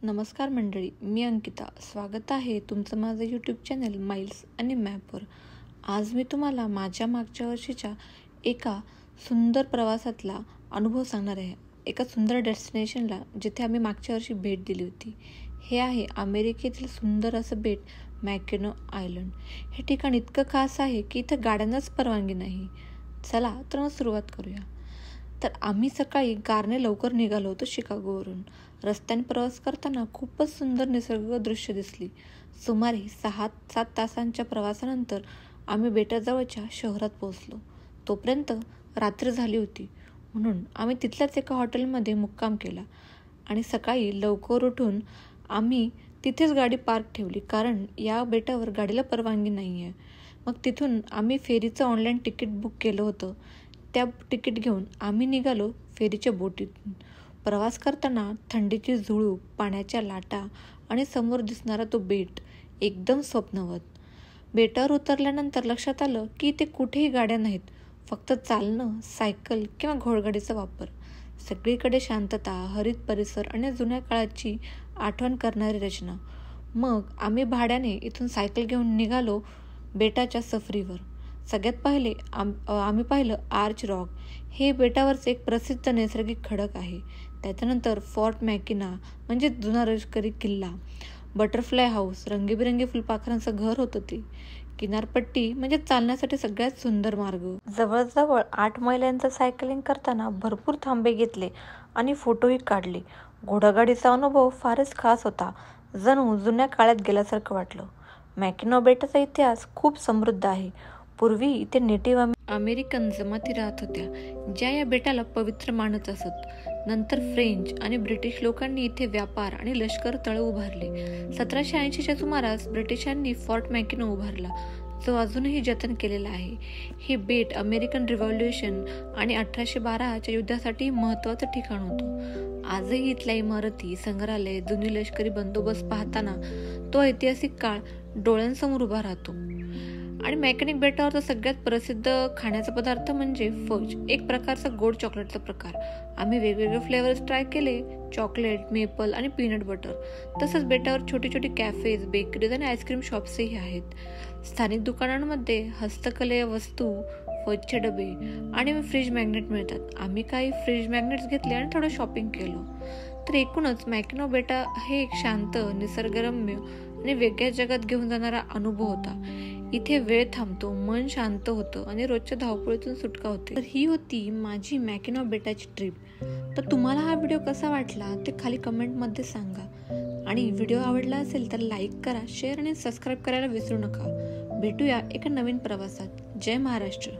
नमस्कार मंडळी, मी अंकिता. स्वागत आहे तुमचं माझं यूट्यूब चॅनल माइल्स आणि मॅपवर. आज मी तुम्हाला माझ्या मागच्या वर्षीच्या एका सुंदर प्रवासातला अनुभव सांगणार आहे. एका सुंदर डेस्टिनेशनला जिथे आम्ही मागच्या वर्षी भेट दिली होती. हे आहे अमेरिकेतील सुंदर असं बेट मॅकिनो आयलंड. हे ठिकाण इतकं खास आहे की इथं गाड्यांनाच परवानगी नाही. चला तर मग सुरुवात करूया. तर आम्ही सकाळी कारने लवकर निघालो होतो शिकागोवरून. रस्त्याने प्रवास करताना खूपच सुंदर निसर्ग दृश्य दिसली. सुमारे 6-7 तासांच्या प्रवासानंतर आम्ही बेटाजवळच्या शहरात पोहोचलो. तोपर्यंत रात्र झाली होती, म्हणून आम्ही तिथल्याच एका हॉटेलमध्ये मुक्काम केला आणि सकाळी लवकर उठून आम्ही तिथेच गाडी पार्क ठेवली, कारण या बेटावर गाडीला परवानगी नाही आहे. मग तिथून आम्ही फेरीचं ऑनलाईन तिकीट बुक केलं होतं. त्या तिकीट घेऊन आम्ही निघालो फेरीच्या बोटीतून. प्रवास करताना थंडीची झुळूक, पाण्याच्या लाटा आणि समोर दिसणारा तो बेट एकदम स्वप्नवत. बेटावर उतरल्यानंतर लक्षात आलं की इथे कुठेही गाड्या नाहीत, फक्त चालणं, सायकल किंवा घोडगाडीचा वापर. सगळीकडे शांतता, हरित परिसर आणि जुन्या काळाची आठवण करणारी रचना. मग आम्ही भाड्याने इथून सायकल घेऊन निघालो बेटाच्या सफरीवर. सगळ्यात पहिले आम्ही पाहिलं आर्च रॉक. हे बेटावरचे एक प्रसिद्ध नैसर्गिक खडक आहे. त्याच्यानंतर फोर्ट मॅकिना म्हणजे जुना लष्करी किल्ला. बटरफ्लाय हाऊस, रंगीबिरंगी फुलपाखरांचं घर होतं ते. किनारपट्टी म्हणजे चालण्यासाठी सगळ्यात सुंदर मार्ग. जवळजवळ 8 मैलांचं सायकलिंग करताना भरपूर थांबे घेतले आणि फोटोही काढले. घोडागाडीचा अनुभव फारच खास होता. जणू जुन्या काळात गेल्यासारखं वाटलं. मॅकिनो बेटाचा इतिहास खूप समृद्ध आहे. पूर्वी इथे नेटिव्ह अमेरिकन जमाती राहत होत्या, ज्या या बेटाला पवित्र मानत असत. नंतर फ्रेंच आणि ब्रिटिश लोकांनी इथे व्यापार आणि लष्कर तळ उभारले. 1780च्या सुमारास ब्रिटिशांनी फोर्ट मॅकिनो उभारला, जो अजूनही जतन केलेला आहे. हे बेट अमेरिकन रिव्हॉल्युशन आणि 1812च्या युद्धासाठी महत्त्वाचं ठिकाण होतं. आजही इथल्या इमारती, संग्रहालय, जुनी लष्करी बंदोबस्त पाहताना तो ऐतिहासिक काळ डोळ्यांसमोर उभा राहतो. आणि मॅकॅनिक बेटावरचा सगळ्यात प्रसिद्ध खाण्याचा पदार्थ म्हणजे फज, एक प्रकारचा गोड चॉकलेटचा प्रकार. आम्ही वेगवेगळे फ्लेवर्स ट्राय केले, चॉकलेट, मेपल आणि पीनट बटर. तसंच बेटावर छोटी छोटी कॅफेज, बेकरीज आणि आईस्क्रीम शॉप्सही आहेत. स्थानिक दुकानांमध्ये हस्तकले वस्तू, फजचे डबे आणि फ्रीज मॅग्नेट मिळतात. आम्ही काही फ्रीज मॅग्नेट्स घेतले आणि थोडं शॉपिंग केलं. तर एकूणच मॅकिनो बेटा हे एक शांत, निसर्गरम्य आणि वेगळ्या जगात घेऊन जाणारा अनुभव होता. इथे वेळ थांबतो, मन शांत होतं आणि रोजच्या धावपळीतून सुटका होते. तर ही होती माझी मॅकिनो बेटाची ट्रिप. तर तुम्हाला हा व्हिडिओ कसा वाटला ते खाली कमेंटमध्ये सांगा. आणि व्हिडिओ आवडला असेल तर लाईक करा, शेअर आणि सबस्क्राईब करायला विसरू नका. भेटूया एका नवीन प्रवासात. जय महाराष्ट्र.